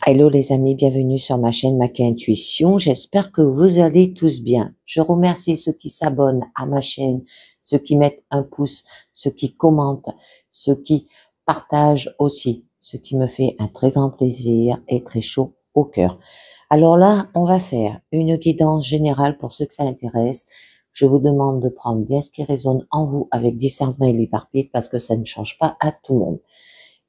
Hello les amis, bienvenue sur ma chaîne Maki Intuition. J'espère que vous allez tous bien. Je remercie ceux qui s'abonnent à ma chaîne, ceux qui mettent un pouce, ceux qui commentent, ceux qui partagent aussi, ce qui me fait un très grand plaisir et très chaud au cœur. Alors là, on va faire une guidance générale pour ceux que ça intéresse. Je vous demande de prendre bien ce qui résonne en vous avec discernement et libre-arbitre parce que ça ne change pas à tout le monde.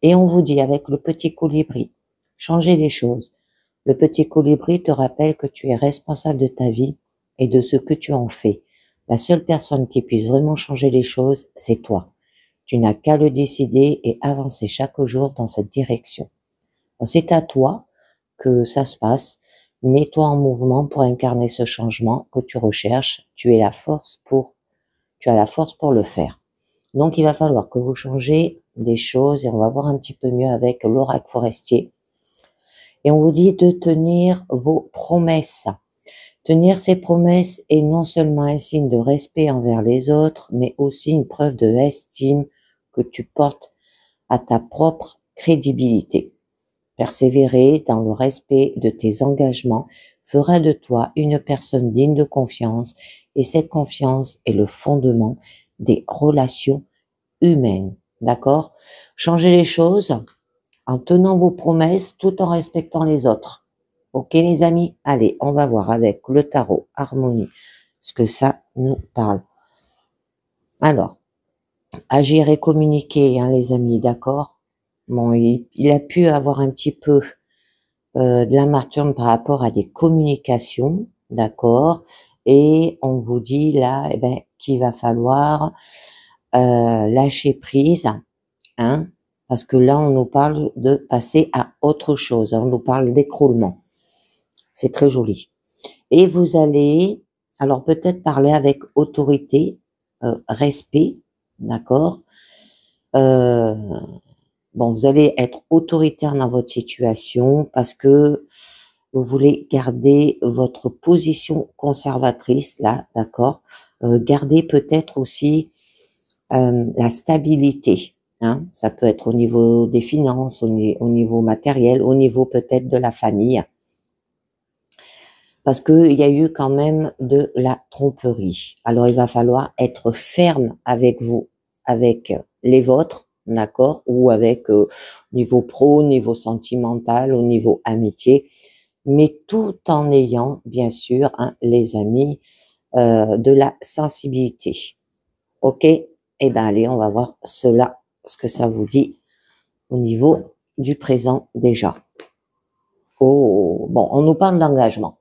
Et on vous dit avec le petit colibri, changer les choses. Le petit colibri te rappelle que tu es responsable de ta vie et de ce que tu en fais. La seule personne qui puisse vraiment changer les choses, c'est toi. Tu n'as qu'à le décider et avancer chaque jour dans cette direction. C'est à toi que ça se passe. Mets-toi en mouvement pour incarner ce changement que tu recherches. Tu as la force pour le faire. Donc, il va falloir que vous changez des choses et on va voir un petit peu mieux avec l'oracle forestier. Et on vous dit de tenir vos promesses. Tenir ces promesses est non seulement un signe de respect envers les autres, mais aussi une preuve de estime que tu portes à ta propre crédibilité. Persévérer dans le respect de tes engagements fera de toi une personne digne de confiance et cette confiance est le fondement des relations humaines. D'accord? Changer les choses en tenant vos promesses tout en respectant les autres. Ok les amis? Allez, on va voir avec le tarot harmonie ce que ça nous parle. Alors, agir et communiquer, hein, les amis, d'accord? Bon, il a pu avoir un petit peu de l'amertume par rapport à des communications, d'accord? Et on vous dit là, eh ben, qu'il va falloir lâcher prise, hein? Parce que là, on nous parle de passer à autre chose. On nous parle d'écroulement. C'est très joli. Et vous allez, alors peut-être parler avec autorité, respect, d'accord. Bon, vous allez être autoritaire dans votre situation parce que vous voulez garder votre position conservatrice, là, d'accord. Garder peut-être aussi la stabilité. Hein, ça peut être au niveau des finances, au niveau matériel, au niveau peut-être de la famille. Parce qu'il y a eu quand même de la tromperie. Alors, il va falloir être ferme avec vous, avec les vôtres, d'accord, ou avec niveau pro, niveau sentimental, au niveau amitié, mais tout en ayant, bien sûr, hein, les amis, de la sensibilité. Ok? Eh ben, allez, on va voir cela, ce que ça vous dit au niveau du présent déjà. Oh, bon, on nous parle d'engagement.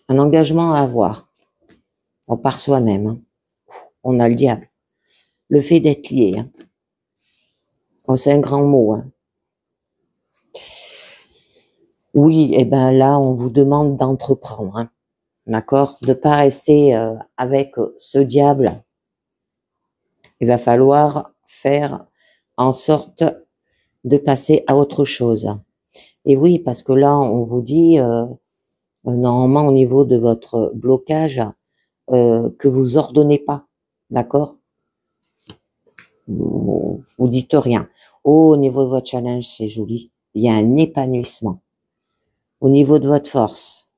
Un engagement à avoir. On par soi-même. Hein. On a le diable. Le fait d'être lié. Hein. Oh, c'est un grand mot. Hein. Oui, eh ben là, on vous demande d'entreprendre. Hein. D'accord? De pas rester avec ce diable. Il va falloir faire en sorte de passer à autre chose. Et oui, parce que là, on vous dit, normalement, au niveau de votre blocage, que vous ordonnez pas, d'accord? Vous dites rien. Oh, au niveau de votre challenge, c'est joli. Il y a un épanouissement. Au niveau de votre force,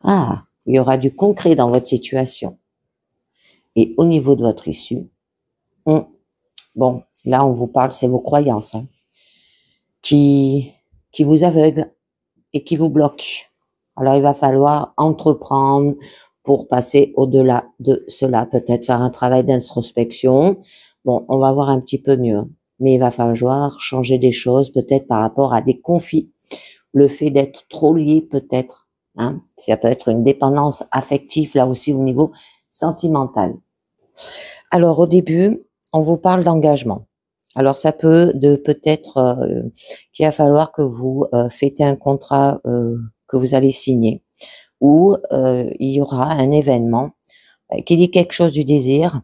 ah, il y aura du concret dans votre situation. Et au niveau de votre issue, bon, là, on vous parle, c'est vos croyances, hein, qui vous aveuglent et qui vous bloquent. Alors, il va falloir entreprendre pour passer au-delà de cela, peut-être faire un travail d'introspection. Bon, on va voir un petit peu mieux, mais il va falloir changer des choses, peut-être par rapport à des conflits. Le fait d'être trop lié, peut-être, hein, ça peut être une dépendance affective, là aussi, au niveau sentimental. Alors, au début, on vous parle d'engagement. Alors, ça peut peut-être qu'il va falloir que vous fêtez un contrat que vous allez signer, ou il y aura un événement qui dit quelque chose du désir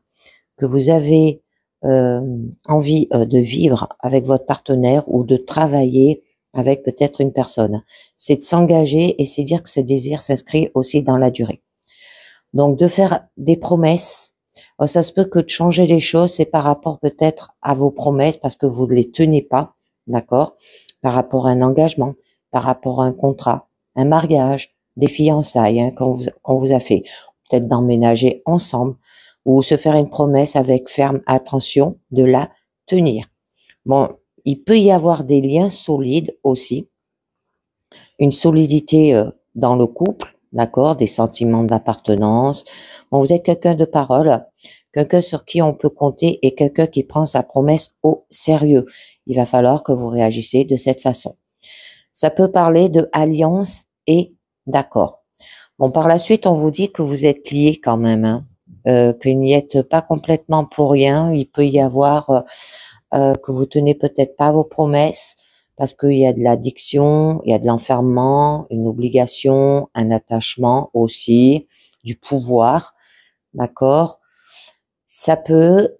que vous avez envie de vivre avec votre partenaire ou de travailler avec peut-être une personne. C'est de s'engager et c'est dire que ce désir s'inscrit aussi dans la durée. Donc, de faire des promesses, ça se peut que de changer les choses, c'est par rapport peut-être à vos promesses parce que vous ne les tenez pas, d'accord? par rapport à un engagement, par rapport à un contrat, un mariage, des fiançailles hein, qu'on vous a fait, peut-être d'emménager ensemble ou se faire une promesse avec ferme attention de la tenir. Bon, il peut y avoir des liens solides aussi, une solidité dans le couple, d'accord, des sentiments d'appartenance. Bon, vous êtes quelqu'un de parole, quelqu'un sur qui on peut compter et quelqu'un qui prend sa promesse au sérieux. Il va falloir que vous réagissez de cette façon. Ça peut parler de alliance et d'accord. Bon, par la suite, on vous dit que vous êtes liés quand même, hein, que n'y êtes pas complètement pour rien. Il peut y avoir que vous tenez peut-être pas vos promesses parce qu'il y a de l'addiction, il y a de l'enfermement, une obligation, un attachement aussi, du pouvoir, d'accord? Ça peut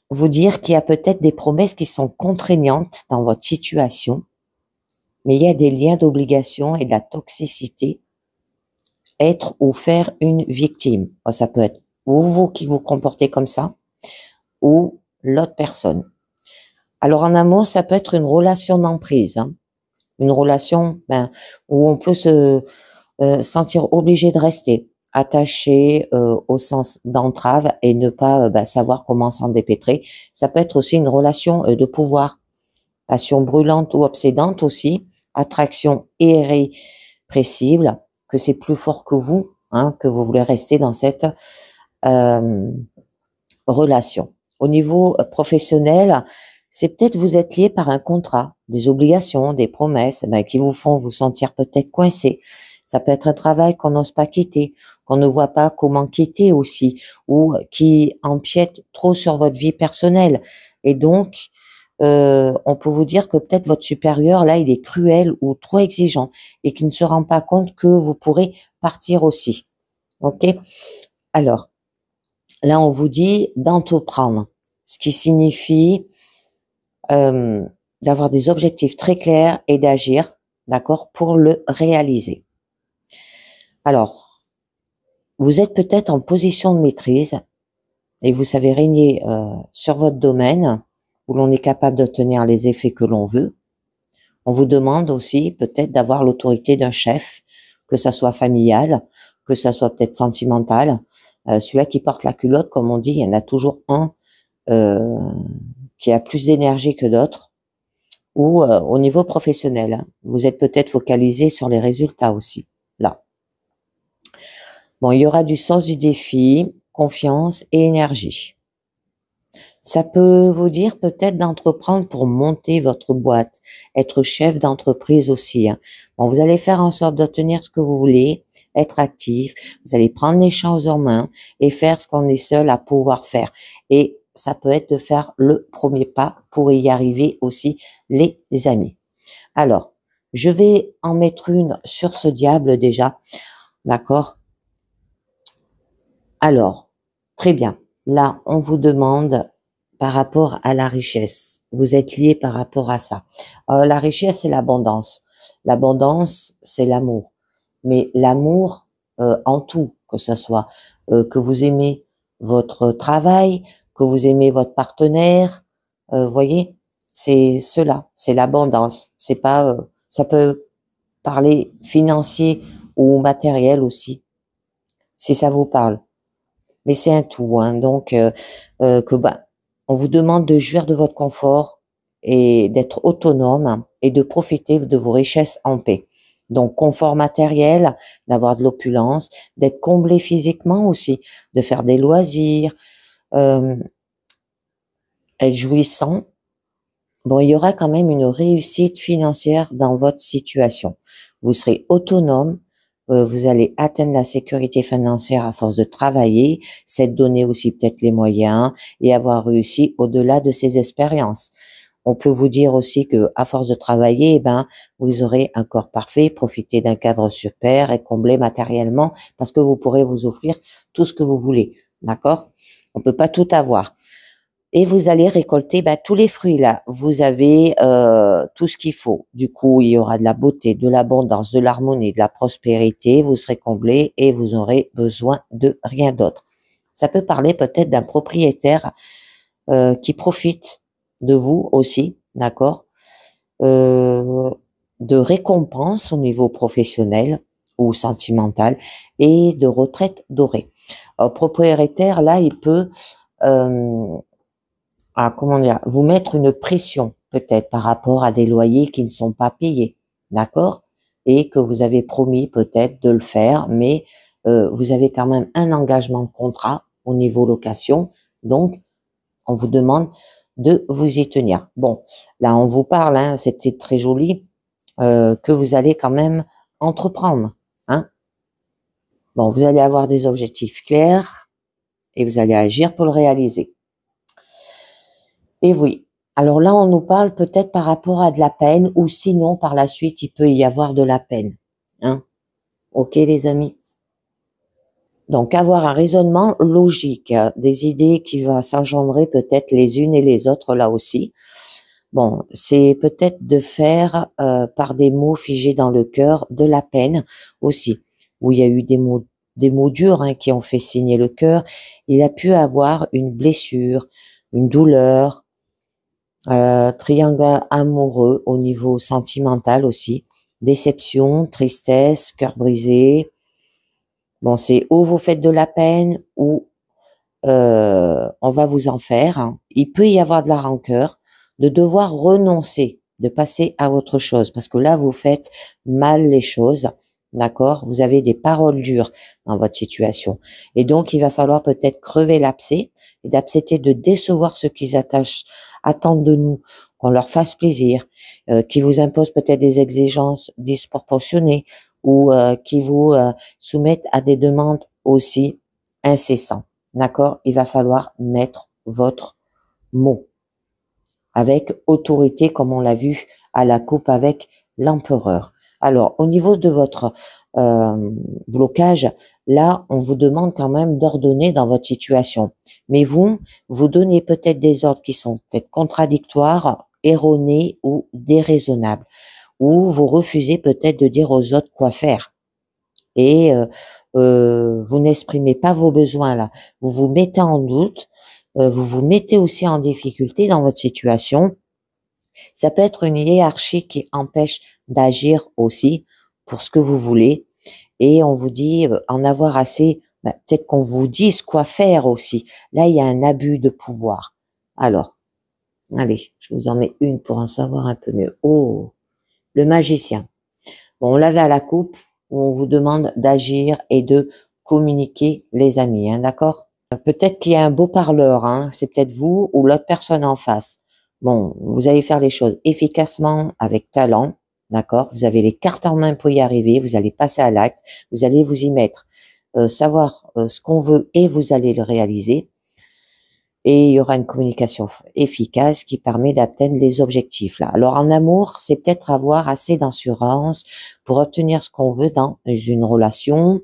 vous dire qu'il y a peut-être des promesses qui sont contraignantes dans votre situation, mais il y a des liens d'obligation et de la toxicité, être ou faire une victime. Ça peut être ou vous qui vous comportez comme ça, ou l'autre personne. Alors en amour, ça peut être une relation d'emprise, hein, une relation où on peut se sentir obligé de rester attaché au sens d'entrave et ne pas savoir comment s'en dépêtrer. Ça peut être aussi une relation de pouvoir, passion brûlante ou obsédante aussi, attraction irrépressible, que c'est plus fort que vous, hein, que vous voulez rester dans cette relation. Au niveau professionnel, c'est peut-être vous êtes lié par un contrat, des obligations, des promesses qui vous font vous sentir peut-être coincé. Ça peut être un travail qu'on n'ose pas quitter, qu'on ne voit pas comment quitter aussi, ou qui empiète trop sur votre vie personnelle. Et donc, on peut vous dire que peut-être votre supérieur, là, il est cruel ou trop exigeant et qu'il ne se rend pas compte que vous pourrez partir aussi. OK? Alors, là, on vous dit d'entreprendre, ce qui signifie d'avoir des objectifs très clairs et d'agir, d'accord, pour le réaliser. Alors, vous êtes peut-être en position de maîtrise et vous savez régner sur votre domaine où l'on est capable d'obtenir les effets que l'on veut. On vous demande aussi peut-être d'avoir l'autorité d'un chef, que ça soit familial, que ça soit peut-être sentimental. Celui-là qui porte la culotte, comme on dit, il y en a toujours un qui a plus d'énergie que d'autres, ou au niveau professionnel. Vous êtes peut-être focalisé sur les résultats aussi, là. Bon, il y aura du sens du défi, confiance et énergie. Ça peut vous dire peut-être d'entreprendre pour monter votre boîte, être chef d'entreprise aussi. Hein. Bon, vous allez faire en sorte d'obtenir ce que vous voulez, être actif, vous allez prendre les choses en main et faire ce qu'on est seul à pouvoir faire. Et ça peut être de faire le premier pas pour y arriver aussi, les amis. Alors, je vais en mettre une sur ce diable déjà, d'accord? Alors, très bien. Là, on vous demande par rapport à la richesse. Vous êtes lié par rapport à ça. La richesse, c'est l'abondance. L'abondance, c'est l'amour. Mais l'amour en tout, que ce soit que vous aimez votre travail, que vous aimez votre partenaire, voyez, c'est cela, c'est l'abondance. C'est pas, ça peut parler financier ou matériel aussi, si ça vous parle. Mais c'est un tout, hein, donc on vous demande de jouir de votre confort et d'être autonome et de profiter de vos richesses en paix. Donc confort matériel, d'avoir de l'opulence, d'être comblé physiquement aussi, de faire des loisirs, être jouissant. Bon, il y aura quand même une réussite financière dans votre situation. Vous serez autonome. Vous allez atteindre la sécurité financière à force de travailler, s'être donné aussi peut-être les moyens et avoir réussi au-delà de ces expériences. On peut vous dire aussi que à force de travailler, vous aurez un corps parfait, profiter d'un cadre super et combler matériellement parce que vous pourrez vous offrir tout ce que vous voulez. D'accord? On peut pas tout avoir. Et vous allez récolter tous les fruits là. Vous avez tout ce qu'il faut. Du coup, il y aura de la beauté, de l'abondance, de l'harmonie, de la prospérité. Vous serez comblé et vous aurez besoin de rien d'autre. Ça peut parler peut-être d'un propriétaire qui profite de vous aussi, d'accord, euh, de récompense au niveau professionnel ou sentimental et de retraite dorée. Propriétaire, là, il peut, euh, comment dire, vous mettre une pression peut-être par rapport à des loyers qui ne sont pas payés, d'accord? Et que vous avez promis peut-être de le faire, mais vous avez quand même un engagement de contrat au niveau location, donc on vous demande de vous y tenir. Bon, là on vous parle, hein, c'était très joli, que vous allez quand même entreprendre, hein. Bon, vous allez avoir des objectifs clairs et vous allez agir pour le réaliser. Et oui. Alors là, on nous parle peut-être par rapport à de la peine ou sinon par la suite, il peut y avoir de la peine. Hein? Ok, les amis? Donc, avoir un raisonnement logique, des idées qui vont s'engendrer peut-être les unes et les autres là aussi. Bon, c'est peut-être de faire par des mots figés dans le cœur de la peine aussi, où il y a eu des mots durs hein, qui ont fait signer le cœur. Il a pu avoir une blessure, une douleur, triangle amoureux au niveau sentimental aussi, déception, tristesse, cœur brisé. Bon, c'est ou vous faites de la peine ou on va vous en faire. Hein. Il peut y avoir de la rancœur, de devoir renoncer, de passer à autre chose, parce que là, vous faites mal les choses, d'accord? Vous avez des paroles dures dans votre situation. Et donc, il va falloir peut-être crever l'abcès et d'accepter de décevoir ceux qui attendent de nous, qu'on leur fasse plaisir, qui vous imposent peut-être des exigences disproportionnées ou qui vous soumettent à des demandes aussi incessantes. D'accord? Il va falloir mettre votre mot avec autorité, comme on l'a vu à la coupe avec l'empereur. Alors, au niveau de votre blocage, là, on vous demande quand même d'ordonner dans votre situation. Mais vous donnez peut-être des ordres qui sont peut-être contradictoires, erronés ou déraisonnables. Ou vous refusez peut-être de dire aux autres quoi faire. Et vous n'exprimez pas vos besoins là. Vous vous mettez en doute, vous vous mettez aussi en difficulté dans votre situation. Ça peut être une hiérarchie qui empêche d'agir aussi pour ce que vous voulez. Et on vous dit en avoir assez, peut-être qu'on vous dise quoi faire aussi. Là, il y a un abus de pouvoir. Alors, allez, je vous en mets une pour en savoir un peu mieux. Oh, le magicien. Bon, on l'avait à la coupe où on vous demande d'agir et de communiquer les amis, hein, d'accord? Peut-être qu'il y a un beau parleur, hein, c'est peut-être vous ou l'autre personne en face. Bon, vous allez faire les choses efficacement, avec talent, d'accord? Vous avez les cartes en main pour y arriver, vous allez passer à l'acte, vous allez vous y mettre, savoir ce qu'on veut et vous allez le réaliser. Et il y aura une communication efficace qui permet d'atteindre les objectifs là. Alors en amour, c'est peut-être avoir assez d'assurance pour obtenir ce qu'on veut dans une relation,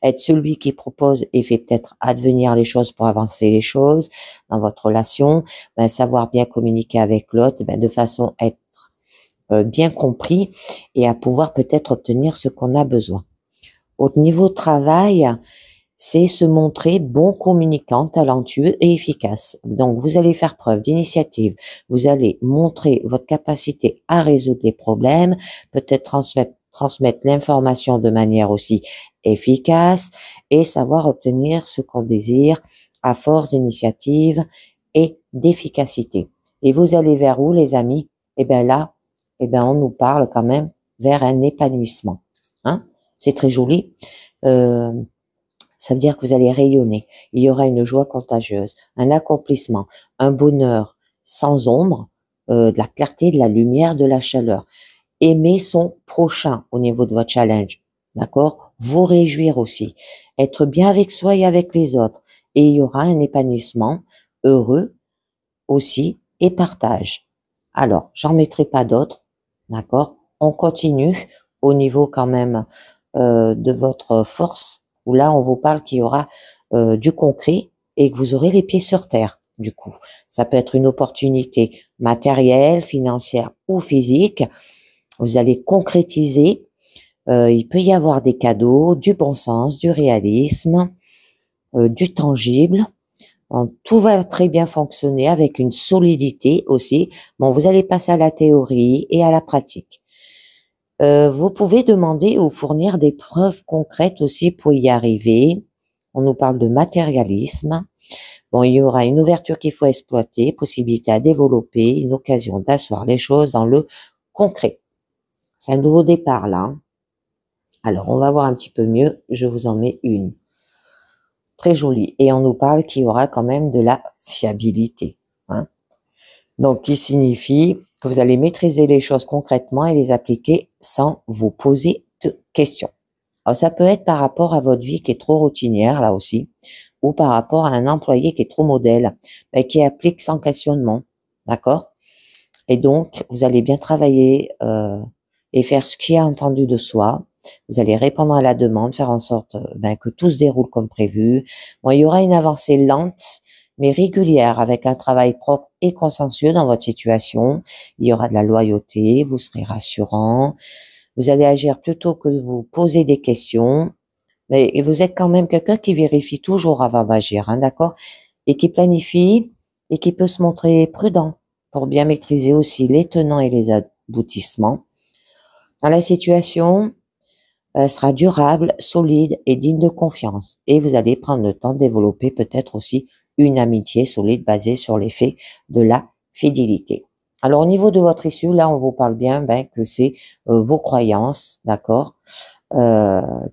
être celui qui propose et fait peut-être advenir les choses pour avancer les choses dans votre relation, savoir bien communiquer avec l'autre, de façon à être bien compris et à pouvoir peut-être obtenir ce qu'on a besoin. Au niveau travail, c'est se montrer bon communicant, talentueux et efficace. Donc, vous allez faire preuve d'initiative, vous allez montrer votre capacité à résoudre les problèmes, peut-être transmettre l'information de manière aussi efficace et savoir obtenir ce qu'on désire à force d'initiative et d'efficacité. Et vous allez vers où, les amis? Eh bien là, on nous parle quand même vers un épanouissement. Hein? C'est très joli. Ça veut dire que vous allez rayonner. Il y aura une joie contagieuse, un accomplissement, un bonheur sans ombre, de la clarté, de la lumière, de la chaleur. Aimer son prochain au niveau de votre challenge. D'accord? Vous réjouir aussi. Être bien avec soi et avec les autres. Et il y aura un épanouissement heureux aussi et partage. Alors, j'en mettrai pas d'autres. D'accord? On continue au niveau quand même de votre force, où là, on vous parle qu'il y aura du concret et que vous aurez les pieds sur terre, du coup. Ça peut être une opportunité matérielle, financière ou physique. Vous allez concrétiser. Il peut y avoir des cadeaux, du bon sens, du réalisme, du tangible. Bon, tout va très bien fonctionner avec une solidité aussi. Bon, vous allez passer à la théorie et à la pratique. Vous pouvez demander ou fournir des preuves concrètes aussi pour y arriver. On nous parle de matérialisme. Bon, il y aura une ouverture qu'il faut exploiter, possibilité à développer, une occasion d'asseoir les choses dans le concret. C'est un nouveau départ là, hein. Alors, on va voir un petit peu mieux. Je vous en mets une. Très jolie. Et on nous parle qu'il y aura quand même de la fiabilité, hein. Donc, qui signifie que vous allez maîtriser les choses concrètement et les appliquer sans vous poser de questions. Alors, ça peut être par rapport à votre vie qui est trop routinière, là aussi, ou par rapport à un employé qui est trop modèle, mais qui applique sans questionnement, d'accord? Et donc, vous allez bien travailler et faire ce qui est entendu de soi. Vous allez répondre à la demande, faire en sorte que tout se déroule comme prévu. Bon, il y aura une avancée lente, mais régulière, avec un travail propre et consciencieux dans votre situation. Il y aura de la loyauté, vous serez rassurant. Vous allez agir plutôt que de vous poser des questions. Mais vous êtes quand même quelqu'un qui vérifie toujours avant d'agir, hein, d'accord? Et qui planifie et qui peut se montrer prudent pour bien maîtriser aussi les tenants et les aboutissements. Dans la situation, sera durable, solide et digne de confiance. Et vous allez prendre le temps de développer peut-être aussi une amitié solide basée sur l'effet de la fidélité. Alors au niveau de votre issue, là on vous parle bien que c'est vos croyances, d'accord,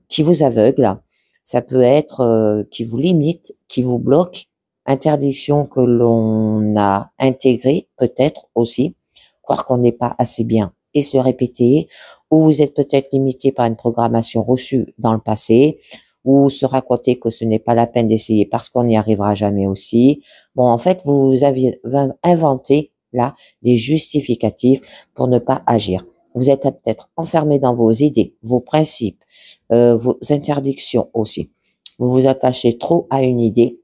qui vous aveuglent. Ça peut être qui vous limite, qui vous bloque, interdiction que l'on a intégrée peut-être aussi, croire qu'on n'est pas assez bien et se répéter, ou vous êtes peut-être limité par une programmation reçue dans le passé, ou se raconter que ce n'est pas la peine d'essayer parce qu'on n'y arrivera jamais aussi. Bon, en fait, vous avez inventé là des justificatifs pour ne pas agir. Vous êtes peut-être enfermé dans vos idées, vos principes, vos interdictions aussi. Vous vous attachez trop à une idée,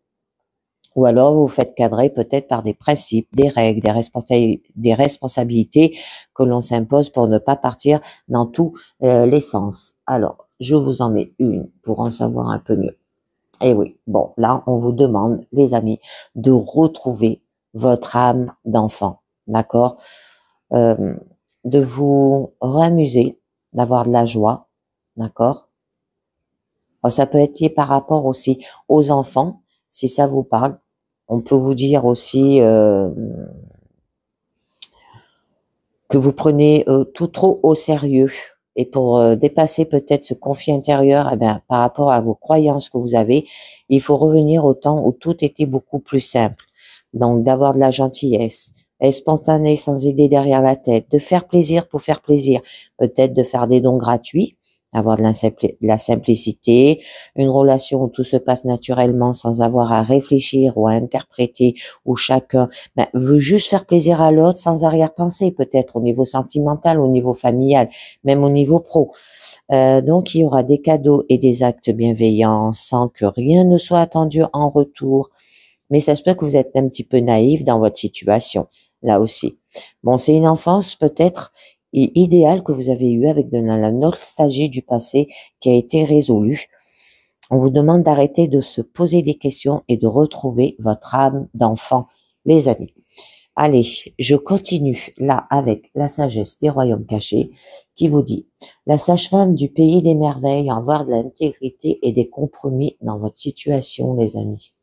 ou alors vous vous faites cadrer peut-être par des principes, des règles, des responsabilités que l'on s'impose pour ne pas partir dans tous les sens. Alors, je vous en mets une pour en savoir un peu mieux. Et oui, bon, là, on vous demande, les amis, de retrouver votre âme d'enfant, d'accord? De vous ramuser, d'avoir de la joie, d'accord? Alors, ça peut être lié par rapport aussi aux enfants, si ça vous parle. On peut vous dire aussi que vous prenez tout trop au sérieux. Et pour dépasser peut-être ce conflit intérieur, par rapport à vos croyances que vous avez, il faut revenir au temps où tout était beaucoup plus simple. Donc, d'avoir de la gentillesse, être spontané sans idée derrière la tête, de faire plaisir pour faire plaisir, peut-être de faire des dons gratuits, avoir de la simplicité, une relation où tout se passe naturellement sans avoir à réfléchir ou à interpréter, où chacun veut juste faire plaisir à l'autre sans arrière-pensée, peut-être au niveau sentimental, au niveau familial, même au niveau pro. Donc, il y aura des cadeaux et des actes bienveillants sans que rien ne soit attendu en retour. Mais ça se peut que vous êtes un petit peu naïf dans votre situation, là aussi. Bon, c'est une enfance peut-être idéale que vous avez eue avec de la nostalgie du passé qui a été résolue. On vous demande d'arrêter de se poser des questions et de retrouver votre âme d'enfant, les amis. Allez, je continue là avec la sagesse des royaumes cachés qui vous dit: la sage-femme du pays des merveilles, avoir de l'intégrité et des compromis dans votre situation, les amis.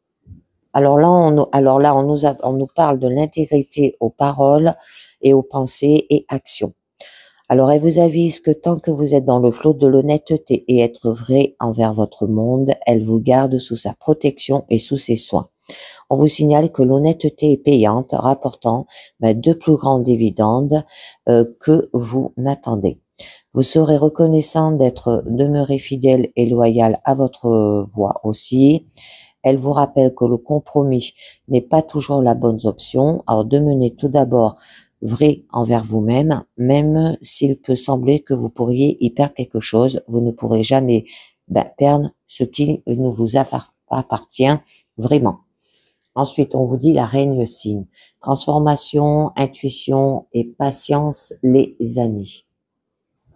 Alors là, on nous parle de l'intégrité aux paroles et aux pensées et actions. Alors, elle vous avise que tant que vous êtes dans le flot de l'honnêteté et être vrai envers votre monde, elle vous garde sous sa protection et sous ses soins. On vous signale que l'honnêteté est payante, rapportant de plus grands dividendes que vous n'attendez. Vous serez reconnaissant d'être demeuré fidèle et loyal à votre voix aussi. Elle vous rappelle que le compromis n'est pas toujours la bonne option. Alors, demeurez tout d'abord vrai envers vous-même, même s'il peut sembler que vous pourriez y perdre quelque chose, vous ne pourrez jamais perdre ce qui ne vous appartient vraiment. Ensuite, on vous dit la reine signe. Transformation, intuition et patience, les amis.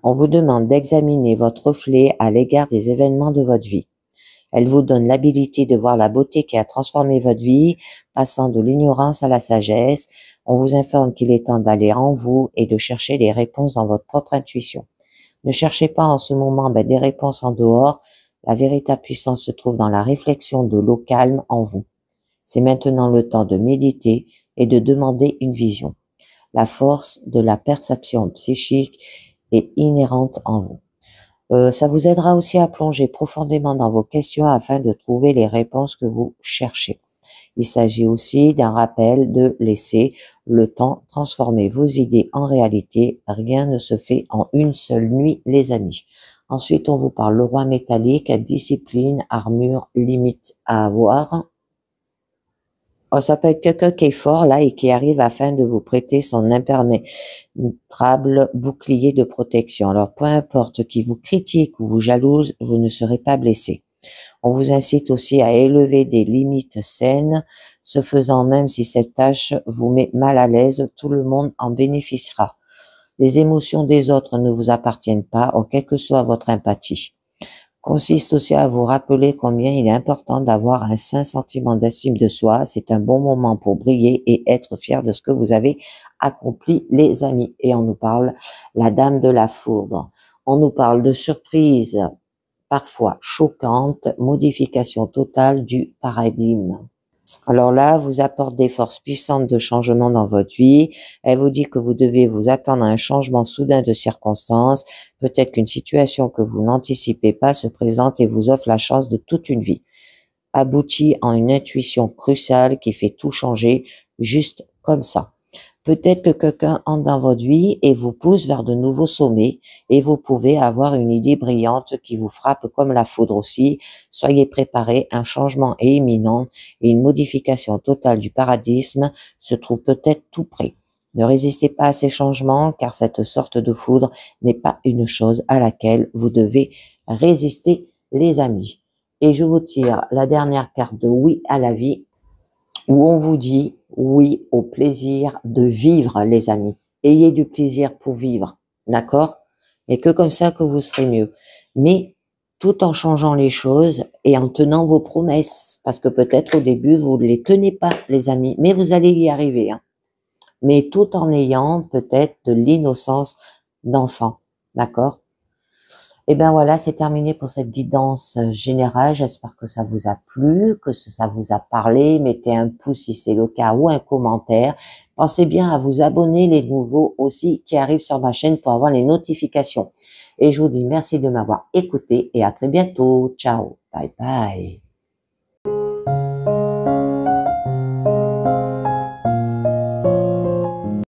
On vous demande d'examiner votre reflet à l'égard des événements de votre vie. Elle vous donne l'habilité de voir la beauté qui a transformé votre vie, passant de l'ignorance à la sagesse. On vous informe qu'il est temps d'aller en vous et de chercher les réponses dans votre propre intuition. Ne cherchez pas en ce moment des réponses en dehors. La véritable puissance se trouve dans la réflexion de l'eau calme en vous. C'est maintenant le temps de méditer et de demander une vision. La force de la perception psychique est inhérente en vous. Ça vous aidera aussi à plonger profondément dans vos questions afin de trouver les réponses que vous cherchez. Il s'agit aussi d'un rappel de laisser le temps transformer vos idées en réalité. Rien ne se fait en une seule nuit, les amis. Ensuite, on vous parle le roi métallique, discipline, armure, limite à avoir. Ça peut être quelqu'un qui est fort là et qui arrive afin de vous prêter son imperméable bouclier de protection. Alors, peu importe qui vous critique ou vous jalouse, vous ne serez pas blessé. On vous incite aussi à élever des limites saines. Ce faisant, même si cette tâche vous met mal à l'aise, tout le monde en bénéficiera. Les émotions des autres ne vous appartiennent pas, quelle que soit votre empathie. Consiste aussi à vous rappeler combien il est important d'avoir un sain sentiment d'estime de soi. C'est un bon moment pour briller et être fier de ce que vous avez accompli, les amis. Et on nous parle la dame de la foudre. On nous parle de surprises parfois choquantes, modification totale du paradigme. Alors là, vous apporte des forces puissantes de changement dans votre vie. Elle vous dit que vous devez vous attendre à un changement soudain de circonstances. Peut-être qu'une situation que vous n'anticipez pas se présente et vous offre la chance de toute une vie. Aboutit en une intuition cruciale qui fait tout changer juste comme ça. Peut-être que quelqu'un entre dans votre vie et vous pousse vers de nouveaux sommets et vous pouvez avoir une idée brillante qui vous frappe comme la foudre aussi. Soyez préparés, un changement est imminent et une modification totale du paradigme se trouve peut-être tout près. Ne résistez pas à ces changements car cette sorte de foudre n'est pas une chose à laquelle vous devez résister, les amis. Et je vous tire la dernière carte de oui à la vie, où on vous dit oui au plaisir de vivre, les amis. Ayez du plaisir pour vivre, d'accord? Et que comme ça que vous serez mieux. Mais tout en changeant les choses et en tenant vos promesses, parce que peut-être au début vous ne les tenez pas, les amis, mais vous allez y arriver. Mais tout en ayant peut-être de l'innocence d'enfant, d'accord? Et ben voilà, c'est terminé pour cette guidance générale. J'espère que ça vous a plu, que ça vous a parlé. Mettez un pouce si c'est le cas ou un commentaire. Pensez bien à vous abonner, les nouveaux aussi qui arrivent sur ma chaîne pour avoir les notifications. Et je vous dis merci de m'avoir écouté et à très bientôt. Ciao, bye bye.